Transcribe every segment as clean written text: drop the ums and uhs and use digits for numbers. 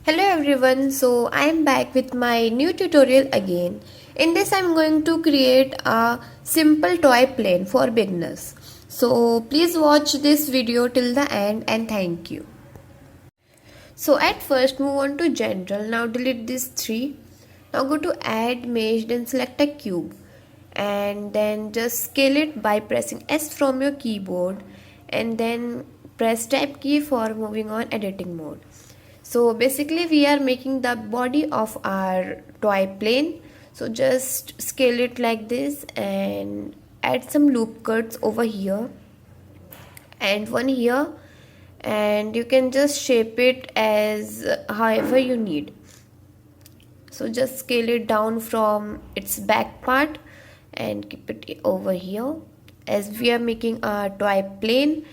Hello everyone, so I am back with my new tutorial again. In this I am going to create a simple toy plane for beginners. So please watch this video till the end and thank you. So at first move on to general, now delete these three. Now go to add mesh, then select a cube and then just scale it by pressing S from your keyboard and then press tab key for moving on editing mode. So basically we are making the body of our toy plane. So just scale it like this and add some loop cuts over here and one here, and you can just shape it as however you need. So just scale it down from its back part and keep it over here as we are making a toy plane,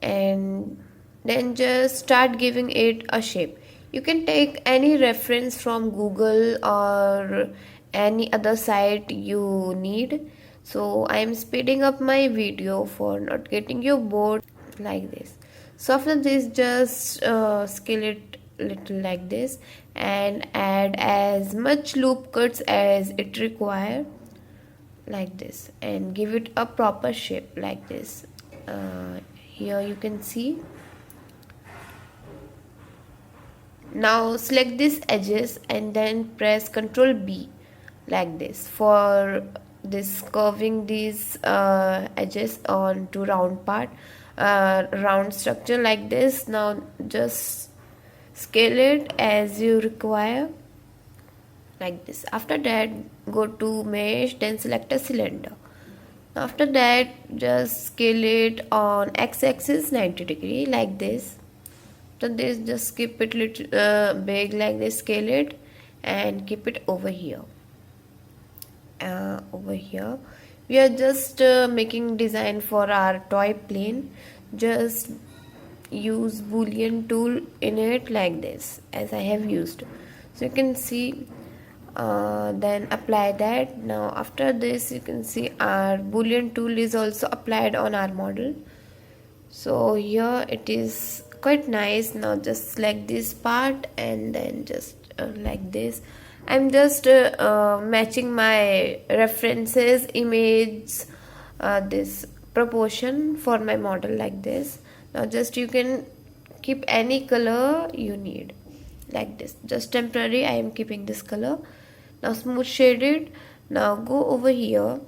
and then just start giving it a shape. You can take any reference from Google or any other site you need. So I am speeding up my video for not getting you bored like this. So after this just scale it little like this and add as much loop cuts as it require like this and give it a proper shape like this. Here you can see. Now select these edges and then press Ctrl B like this for this curving these edges onto round part, round structure like this. Now just scale it as you require like this. After that go to mesh, then select a cylinder. After that just scale it on x-axis 90 degree like this. So this just keep it little big like this, scale it and keep it over here. Over here we are just making design for our toy plane. Just use boolean tool in it like this as I have used, so you can see. Then apply that. Now after this you can see our boolean tool is also applied on our model. So here it is quite nice. Now just select this part and then just like this. I'm just matching my references image, this proportion for my model like this. Now just you can keep any color you need like this. Just temporary I am keeping this color. Now smooth shaded. Now go over here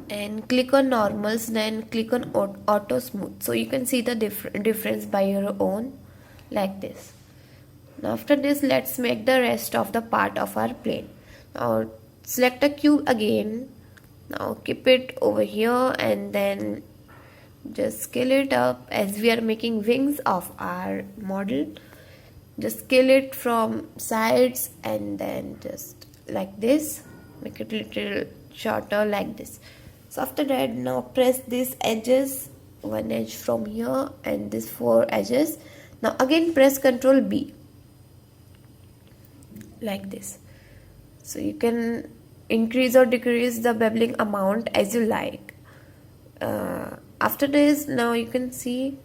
and click on normals, then click on auto smooth, so you can see the difference by your own like this. Now after this let's make the rest of the part of our plane. Now select a cube again. Now keep it over here and then just scale it up as we are making wings of our model. Just scale it from sides and then just like this, make it little shorter like this. So after that now press these edges, one edge from here and these four edges. Now again press Ctrl B like this. So you can increase or decrease the beveling amount as you like. After this now you can see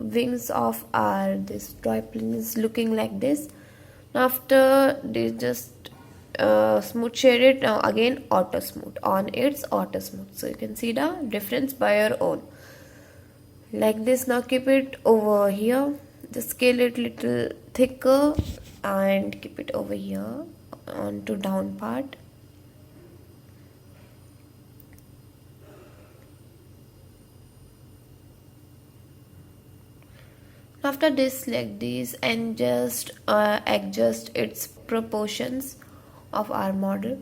wings of our this toy plane is looking like this. Now after this just smooth shade it. Now again auto smooth on its auto smooth, so you can see the difference by your own like this. Now keep it over here, just scale it little thicker and keep it over here onto down part. After this select these and just adjust its proportions of our model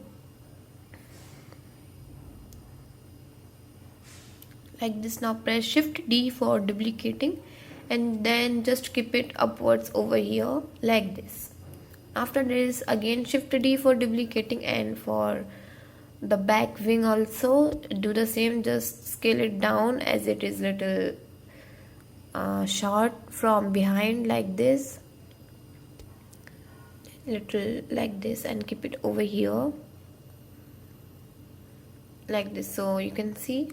like this. Now press Shift D for duplicating and then just keep it upwards over here like this. After this again Shift D for duplicating, and for the back wing also do the same, just scale it down as it is little short from behind like this, little like this, and keep it over here like this. So you can see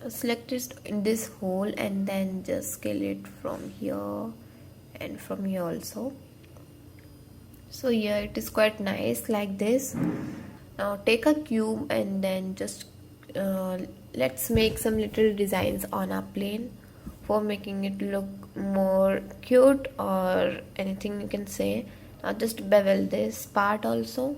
select it in this hole and then just scale it from here and from here also. So here it is quite nice like this. Now take a cube and then just let's make some little designs on our plane for making it look more cute or anything you can say. Now just bevel this part also.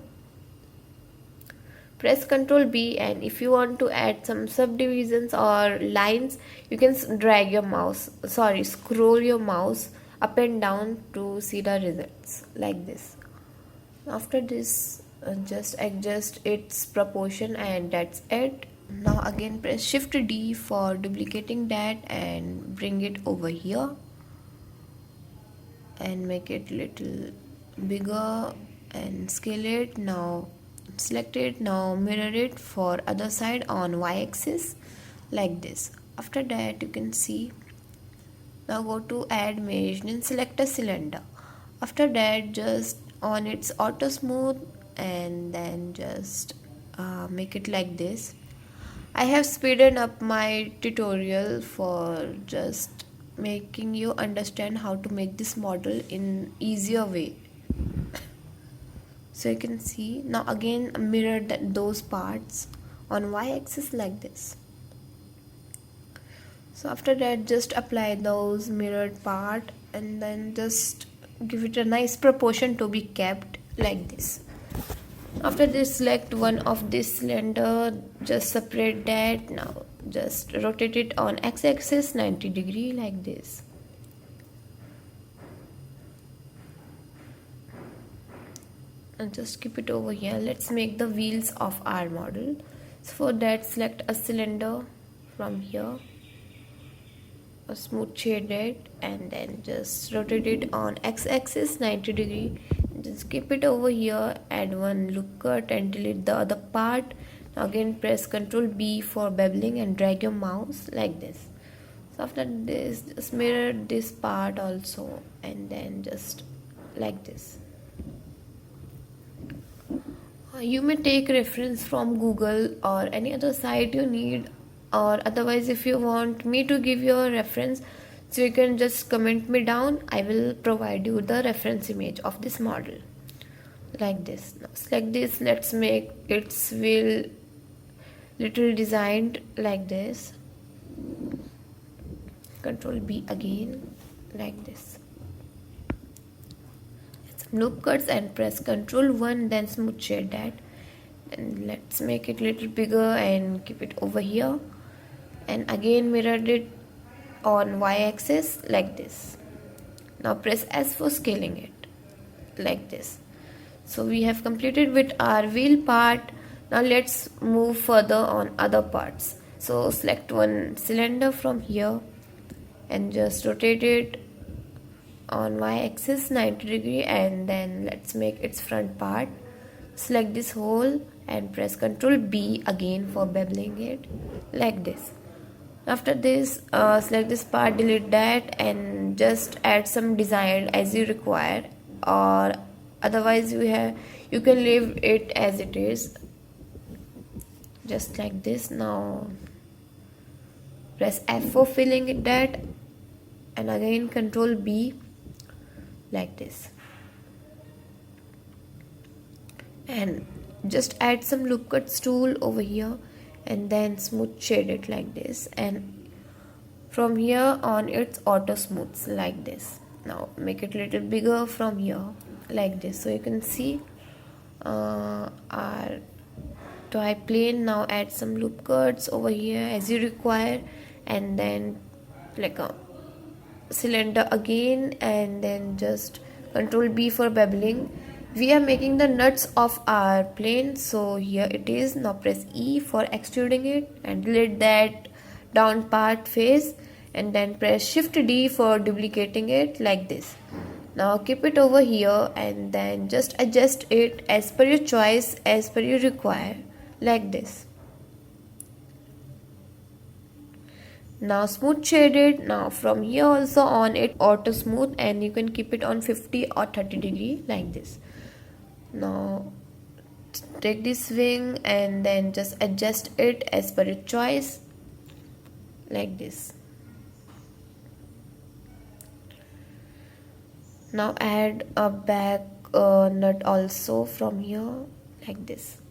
Press Ctrl B, and if you want to add some subdivisions or lines, you can scroll your mouse up and down to see the results like this. After this, just adjust its proportion and that's it. Now again press Shift D for duplicating that and bring it over here and make it little bigger and scale it. Now select it, now mirror it for other side on y-axis like this. After that you can see, now go to add mesh and select a cylinder. After that just on its auto smooth and then just make it like this. I have speeded up my tutorial for just making you understand how to make this model in easier way. So you can see, now again mirror those parts on y-axis like this. So after that just apply those mirrored part and then just give it a nice proportion to be kept like this. After this select one of this cylinder, just separate that. Now just rotate it on x-axis 90 degree like this. And just keep it over here. Let's make the wheels of our model. So for that select a cylinder from here, a smooth shaded, and then just rotate it on x-axis 90 degree. Just keep it over here, add one loop cut and delete the other part. Now again press Ctrl B for beveling and drag your mouse like this. So after this just mirror this part also and then just like this. You may take reference from Google or any other site you need, or otherwise if you want me to give you a reference, so you can just comment me down. I will provide you the reference image of this model like this. Now select this, let's make its wheel little designed like this. Ctrl B again like this. Loop cuts and press Ctrl 1, then smooth shade that, and let's make it little bigger and keep it over here and again mirror it on y-axis like this. Now press S for scaling it like this. So we have completed with our wheel part. Now let's move further on other parts. So select one cylinder from here and just rotate it on y-axis 90 degree and then let's make its front part. Select this hole and press Ctrl B again for beveling it like this. After this select this part, delete that and just add some design as you require, or otherwise you can leave it as it is just like this. Now press F for filling it that and again Ctrl B like this, and just add some loop cuts tool over here and then smooth shade it like this, and from here on it's auto smooths like this. Now make it a little bigger from here like this. So you can see our toy plane. Now add some loop cuts over here as you require and then like a cylinder again and then just Ctrl B for beveling. We are making the nuts of our plane, so here it is. Now press E for extruding it and delete that down part face and then press Shift D for duplicating it like this. Now keep it over here and then just adjust it as per your choice, as per you require like this. Now smooth shaded. Now from here also on it auto smooth and you can keep it on 50 or 30 degree like this. Now take this wing and then just adjust it as per your choice like this. Now add a back nut also from here, like this.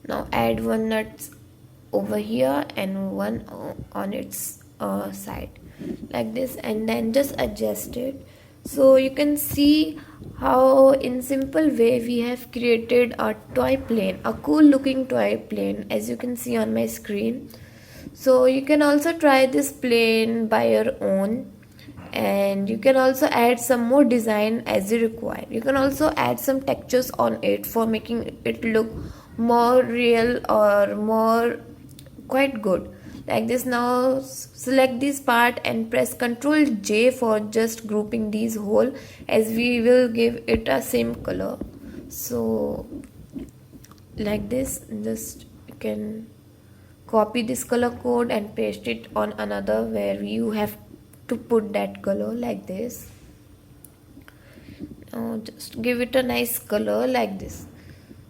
Now add one nut over here and one on its side, like this, and then just adjust it. So you can see how in simple way we have created a toy plane, a cool looking toy plane, as you can see on my screen. So you can also try this plane by your own, and you can also add some more design as you require. You can also add some textures on it for making it look more real or more quite good, like this. Now select this part and press Ctrl J for just grouping these whole, as we will give it a same color. So like this, just you can copy this color code and paste it on another where you have to put that color, like this. Now just give it a nice color like this.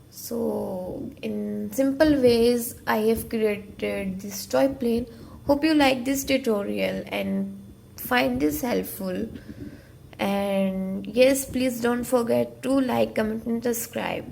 So in simple ways I have created this toy plane. Hope you like this tutorial and find this helpful. And yes, please don't forget to like, comment and subscribe.